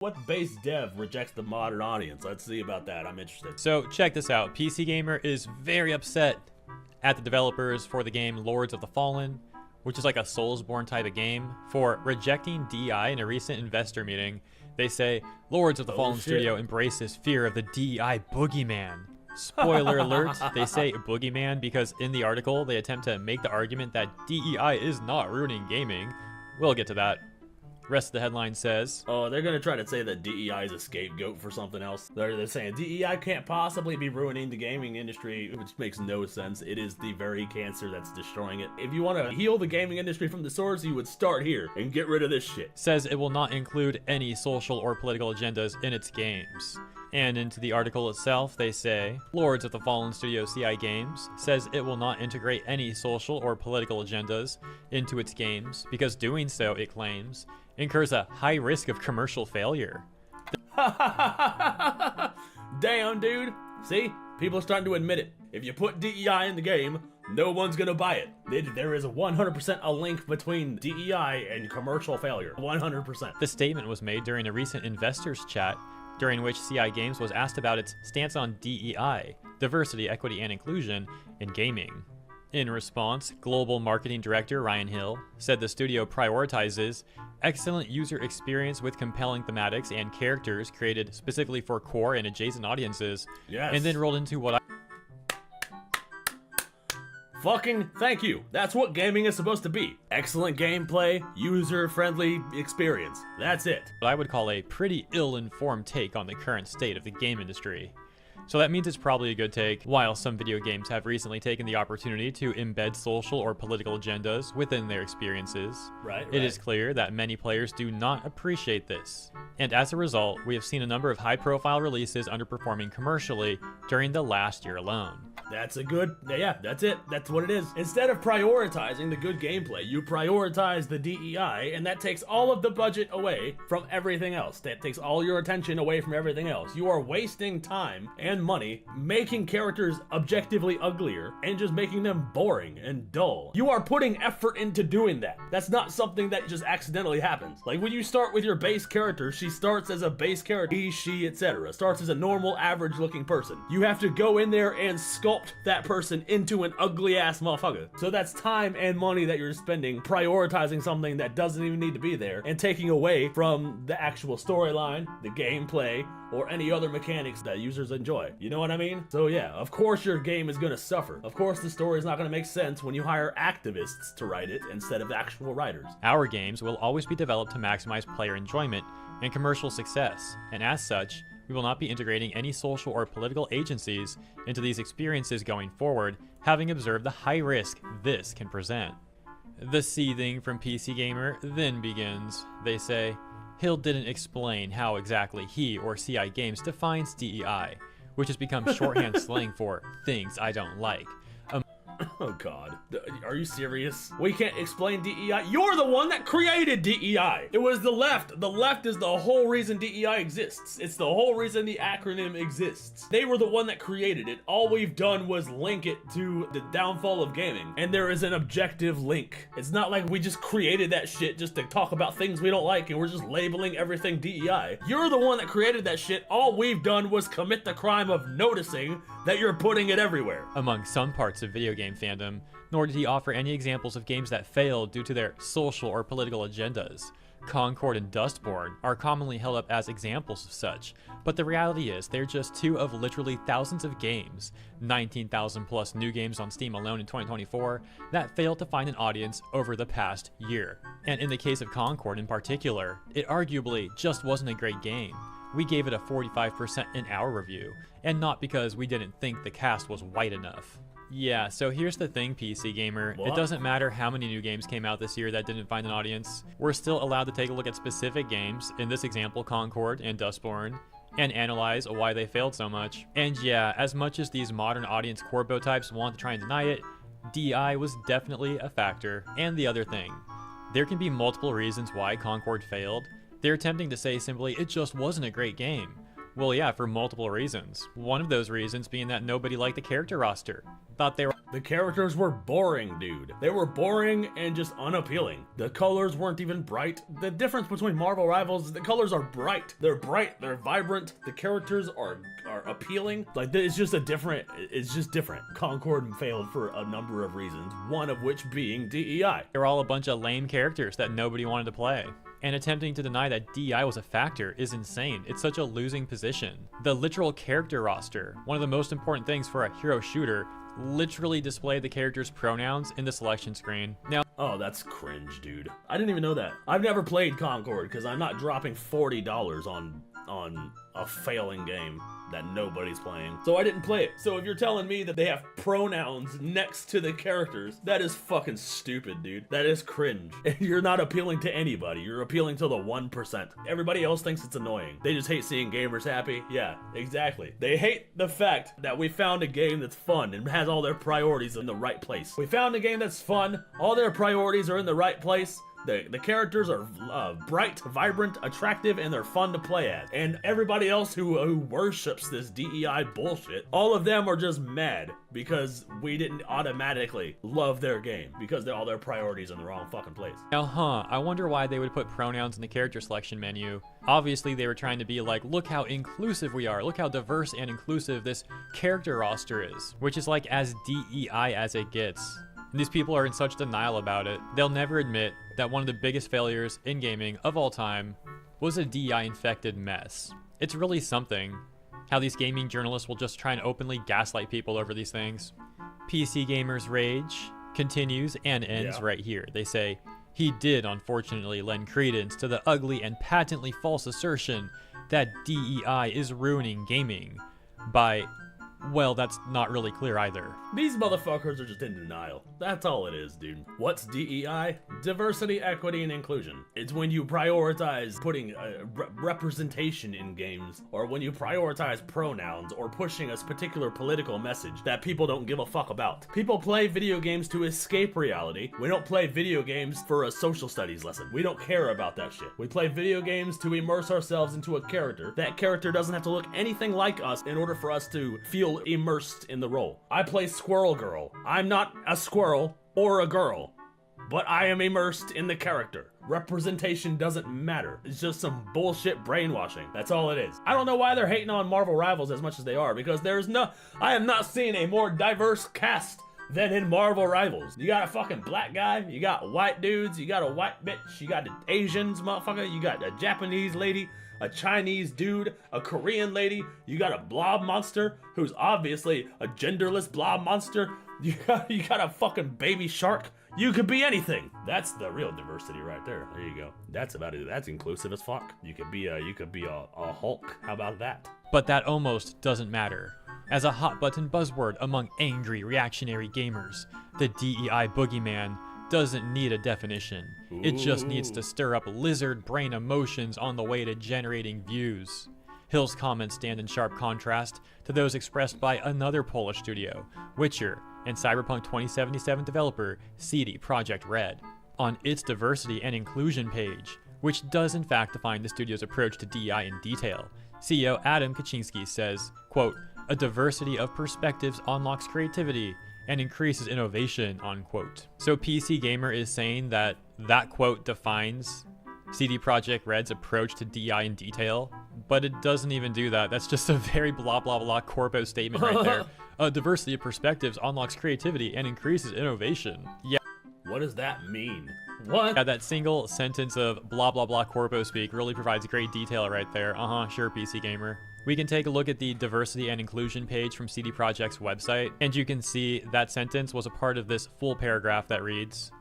What base dev rejects the modern audience? Let's see about that. I'm interested. So check this out. PC Gamer is very upset at the developers for the game Lords of the Fallen, which is like a Soulsborne type of game, for rejecting DEI in a recent investor meeting. They say, Lords of the Fallen Studio embraces fear of the DEI boogeyman. Spoiler alert, they say boogeyman because in the article they attempt to make the argument that DEI is not ruining gaming. We'll get to that. Rest of the headline says, oh, they're gonna try to say that DEI is a scapegoat for something else. They're saying DEI can't possibly be ruining the gaming industry, which makes no sense. It is the very cancer that's destroying it. If you want to heal the gaming industry from the source, you would start here and get rid of this shit. Says it will not include any social or political agendas in its games. And into the article itself, they say, Lords of the Fallen Studio CI Games says it will not integrate any social or political agendas into its games because doing so, it claims, incurs a high risk of commercial failure. Damn, dude. See? People are starting to admit it. If you put DEI in the game, no one's gonna buy it. There is a 100% a link between DEI and commercial failure. 100%. The statement was made during a recent investors chat during which CI Games was asked about its stance on DEI, diversity, equity, and inclusion, in gaming. In response, Global Marketing Director Ryan Hill said the studio prioritizes excellent user experience with compelling thematics and characters created specifically for core and adjacent audiences, and then rolled into what Fucking thank you. That's what gaming is supposed to be. Excellent gameplay, user-friendly experience. That's it. I would call a pretty ill-informed take on the current state of the game industry. So that means it's probably a good take. While some video games have recently taken the opportunity to embed social or political agendas within their experiences, it is clear that many players do not appreciate this. And as a result, we have seen a number of high-profile releases underperforming commercially during the last year alone. That's a good, yeah, that's it. That's what it is. Instead of prioritizing the good gameplay, you prioritize the DEI, and that takes all of the budget away from everything else. That takes all your attention away from everything else. You are wasting time and money making characters objectively uglier and just making them boring and dull. You are putting effort into doing that. That's not something that just accidentally happens. Like when you start with your base character, she starts as a base character, he, she, etc. Starts as a normal, average-looking person. You have to go in there and sculpt that person into an ugly ass motherfucker. So that's time and money that you're spending prioritizing something that doesn't even need to be there and taking away from the actual storyline, the gameplay, or any other mechanics that users enjoy. You know what I mean? So yeah, of course your game is gonna suffer. Of course the story is not gonna make sense when you hire activists to write it instead of actual writers. Our games will always be developed to maximize player enjoyment and commercial success, and as such, we will not be integrating any social or political agencies into these experiences going forward, having observed the high risk this can present. The seething from PC Gamer then begins. They say, Hill didn't explain how exactly he or CI Games defines DEI, which has become shorthand slang for things I don't like. Oh god, are you serious? We can't explain DEI? You're the one that created DEI! It was the left. The left is the whole reason DEI exists. It's the whole reason the acronym exists. They were the one that created it. All we've done was link it to the downfall of gaming, and there is an objective link. It's not like we just created that shit just to talk about things we don't like and we're just labeling everything DEI. You're the one that created that shit. All we've done was commit the crime of noticing that you're putting it everywhere. Among some parts of video game fandom, nor did he offer any examples of games that failed due to their social or political agendas. Concord and Dustborn are commonly held up as examples of such, but the reality is they're just two of literally thousands of games, 19,000 plus new games on Steam alone in 2024, that failed to find an audience over the past year. And in the case of Concord in particular, it arguably just wasn't a great game. We gave it a 45% in our review, and not because we didn't think the cast was white enough. Yeah, so here's the thing, PC Gamer. It doesn't matter how many new games came out this year that didn't find an audience. We're still allowed to take a look at specific games, in this example Concord and Dustborn, and analyze why they failed so much. And yeah, as much as these modern audience corpo types want to try and deny it, DEI was definitely a factor. And the other thing, there can be multiple reasons why Concord failed. They're attempting to say simply, it just wasn't a great game. Well, yeah, for multiple reasons. One of those reasons being that nobody liked the character roster. Thought they were... The characters were boring, dude. They were boring and just unappealing. The colors weren't even bright. The difference between Marvel Rivals is the colors are bright. They're bright, they're vibrant. The characters are appealing. Like, it's just different. Concord failed for a number of reasons, one of which being DEI. They were all a bunch of lame characters that nobody wanted to play. And attempting to deny that DEI was a factor is insane. It's such a losing position. The literal character roster, one of the most important things for a hero shooter, literally displayed the character's pronouns in the selection screen. Now, oh, that's cringe, dude. I didn't even know that. I've never played Concord because I'm not dropping $40 on a failing game that nobody's playing. So I didn't play it. So if you're telling me that they have pronouns next to the characters, that is fucking stupid, dude. That is cringe. And you're not appealing to anybody. You're appealing to the 1%. Everybody else thinks it's annoying. They just hate seeing gamers happy. Yeah, exactly. They hate the fact that we found a game that's fun and has all their priorities in the right place. We found a game that's fun. All their priorities are in the right place. The characters are bright, vibrant, attractive, and they're fun to play as. And everybody else who worships this DEI bullshit, all of them are just mad because we didn't automatically love their game because all their priorities in the wrong fucking place. Now, I wonder why they would put pronouns in the character selection menu. Obviously, they were trying to be like, look how inclusive we are, look how diverse and inclusive this character roster is, which is like as DEI as it gets. And these people are in such denial about it. They'll never admit that one of the biggest failures in gaming of all time was a DEI-infected mess. It's really something how these gaming journalists will just try and openly gaslight people over these things. PC Gamer's rage continues and ends right here. They say, he did unfortunately lend credence to the ugly and patently false assertion that DEI is ruining gaming by... Well, that's not really clear either. These motherfuckers are just in denial. That's all it is, dude. What's DEI? Diversity, equity, and inclusion. It's when you prioritize putting representation in games, or when you prioritize pronouns, or pushing a particular political message that people don't give a fuck about. People play video games to escape reality. We don't play video games for a social studies lesson. We don't care about that shit. We play video games to immerse ourselves into a character. That character doesn't have to look anything like us in order for us to feel immersed in the role. I play Squirrel Girl. I'm not a squirrel or a girl, but I am immersed in the character. Representation doesn't matter. It's just some bullshit brainwashing. That's all it is. I don't know why they're hating on Marvel Rivals as much as they are, because I have not seen a more diverse cast than in Marvel Rivals. You got a fucking black guy, you got white dudes, you got a white bitch, you got the Asians, motherfucker, you got a Japanese lady, a Chinese dude, a Korean lady, you got a blob monster who's obviously a genderless blob monster, you got a fucking baby shark. You could be anything. That's the real diversity right there. There you go. That's about it. That's inclusive as fuck. You could be a Hulk. How about that? But that almost doesn't matter. As a hot button buzzword among angry reactionary gamers, the DEI boogeyman doesn't need a definition. It just needs to stir up lizard brain emotions on the way to generating views. Hill's comments stand in sharp contrast to those expressed by another Polish studio, Witcher, and Cyberpunk 2077 developer CD Projekt Red. On its diversity and inclusion page, which does in fact define the studio's approach to DEI in detail, CEO Adam Kaczynski says, quote, "A diversity of perspectives unlocks creativity and increases innovation," unquote. So PC Gamer is saying that quote defines CD Projekt Red's approach to DEI in detail, but it doesn't even do that. That's just a very blah blah blah corpo statement right there. A diversity of perspectives unlocks creativity and increases innovation. Yeah. What does that mean? What? Yeah, that single sentence of blah blah blah corpo speak really provides great detail right there. Sure, PC Gamer. We can take a look at the diversity and inclusion page from CD Projekt's website, and you can see that sentence was a part of this full paragraph that reads,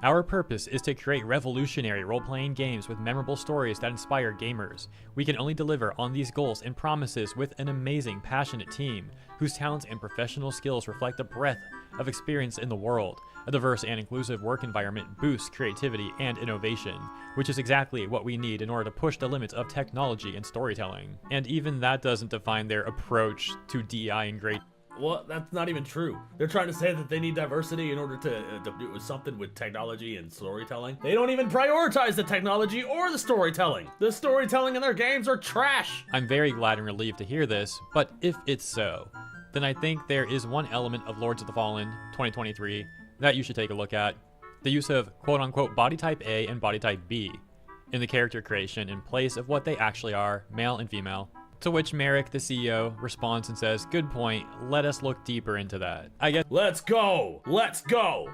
"Our purpose is to create revolutionary role-playing games with memorable stories that inspire gamers. We can only deliver on these goals and promises with an amazing, passionate team whose talents and professional skills reflect the breadth of experience in the world. A diverse and inclusive work environment boosts creativity and innovation, which is exactly what we need in order to push the limits of technology and storytelling." And even that doesn't define their approach to DEI in great... Well, that's not even true. They're trying to say that they need diversity in order to do something with technology and storytelling. They don't even prioritize the technology or the storytelling. The storytelling in their games are trash. I'm very glad and relieved to hear this, but if it's so, then I think there is one element of Lords of the Fallen 2023 that you should take a look at. The use of quote-unquote body type A and body type B in the character creation in place of what they actually are, male and female. To which Merrick, the CEO, responds and says, "Good point, let us look deeper into that." I guess. Let's go! Let's go!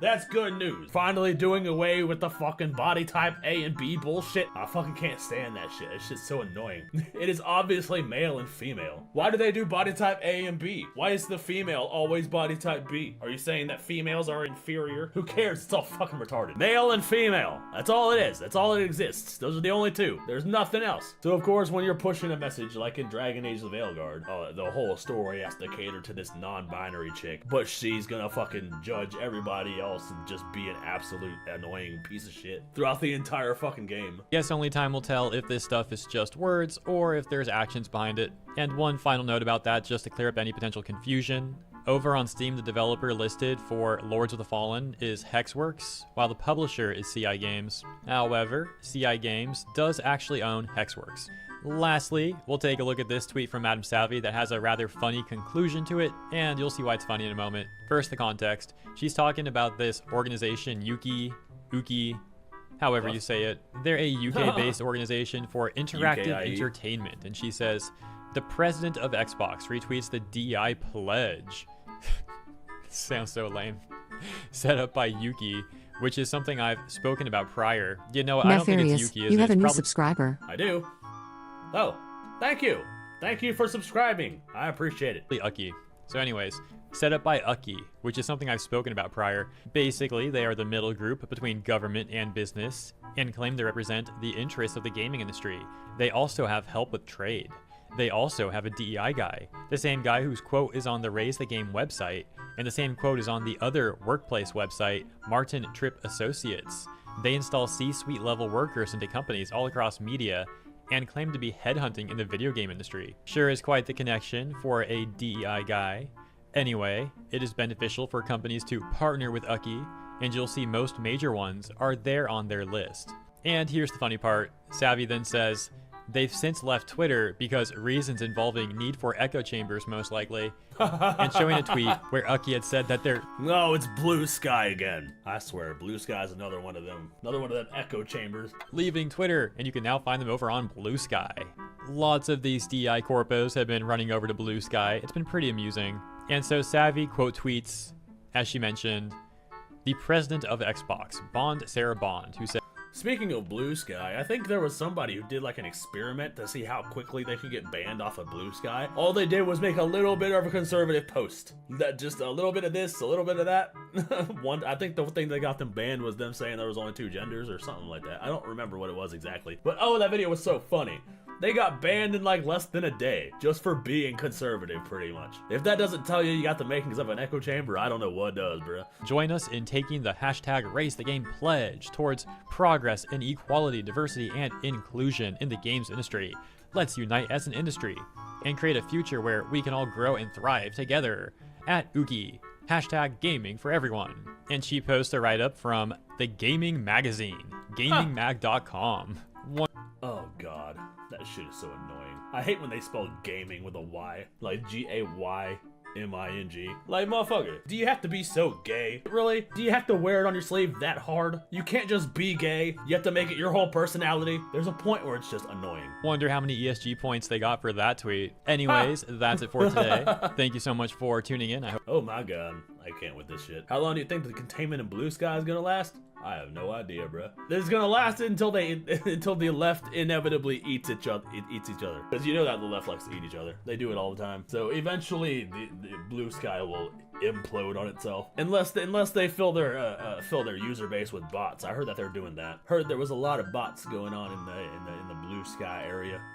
That's good news. Finally doing away with the fucking body type A and B bullshit. I fucking can't stand that shit. That shit's so annoying. It is obviously male and female. Why do they do body type A and B? Why is the female always body type B? Are you saying that females are inferior? Who cares? It's all fucking retarded. Male and female. That's all it is. That's all it exists. Those are the only two. There's nothing else. So of course, when you're pushing a message like in Dragon Age of Veilguard, the whole story has to cater to this non-binary chick, but she's gonna fucking judge everybody else and just be an absolute annoying piece of shit throughout the entire fucking game. Guess only time will tell if this stuff is just words or if there's actions behind it. And one final note about that, just to clear up any potential confusion. Over on Steam, the developer listed for Lords of the Fallen is Hexworks, while the publisher is CI Games. However, CI Games does actually own Hexworks. Lastly, we'll take a look at this tweet from Madame Savvy that has a rather funny conclusion to it, and you'll see why it's funny in a moment. First, the context. She's talking about this organization, Uki, however you say it. They're a UK-based organization for interactive UKIE. entertainment, and she says, "The president of Xbox retweets the DEI pledge." Sounds so lame. Set up Yuki, which is something I've spoken about prior. You know, I don't think it's Yuki, is you it? have a It's new probably... subscriber. I do. Oh, thank you. Thank you for subscribing. I appreciate it. Uki. So anyways, set up by Uki, which is something I've spoken about prior. Basically, they are the middle group between government and business, and claim they represent the interests of the gaming industry. They also have help with trade. They also have a DEI guy, the same guy whose quote is on the Raise the Game website, and the same quote is on the other workplace website, Martin Tripp Associates. They install C-suite level workers into companies all across media, and claim to be headhunting in the video game industry. Sure is quite the connection for a DEI guy. Anyway, it is beneficial for companies to partner with Uki, and you'll see most major ones are there on their list. And here's the funny part. Savvy then says, they've since left Twitter because reasons involving need for echo chambers most likely, and showing a tweet where Uki had said that they're... No, it's Blue Sky again. I swear, Blue Sky is another one of them echo chambers. leaving Twitter, and you can now find them over on Blue Sky. Lots of these DEI corpos have been running over to Blue Sky. It's been pretty amusing. And so Savvy quote tweets, as she mentioned, the president of Xbox, Sarah Bond, who said, Speaking of Blue Sky, I think there was somebody who did like an experiment to see how quickly they could get banned off of Blue Sky. All they did was make a little bit of a conservative post. That just a little bit of this, a little bit of that. I think the thing that got them banned was them saying there was only 2 genders or something like that. I don't remember what it was exactly. But oh, that video was so funny. They got banned in like less than a day just for being conservative, pretty much. If that doesn't tell you got the makings of an echo chamber, I don't know what does, bruh. join us in taking the hashtag Raise the Game pledge towards progress in equality, diversity, and inclusion in the games industry. Let's unite as an industry and create a future where we can all grow and thrive together. At Uki, hashtag gaming for everyone. And she posts a write-up from the Gaming Magazine, gamingmag.com. Oh god, that shit is so annoying. I hate when they spell gaming with a Y, like G-A-Y-M-I-N-G. Like, motherfucker, do you have to be so gay? Really? Do you have to wear it on your sleeve that hard? You can't just be gay, you have to make it your whole personality. There's a point where it's just annoying. Wonder how many ESG points they got for that tweet. Anyways, that's it for today. Thank you so much for tuning in. I hope Oh my god, I can't with this shit. How long do you think the containment in Blue Sky is gonna last? I have no idea, bruh. This is gonna last until the left inevitably eats each other. Because you know that the left likes to eat each other. They do it all the time. So eventually, the Blue Sky will implode on itself, unless they fill their user base with bots. I heard that they're doing that. Heard there was a lot of bots going on in the Blue Sky area.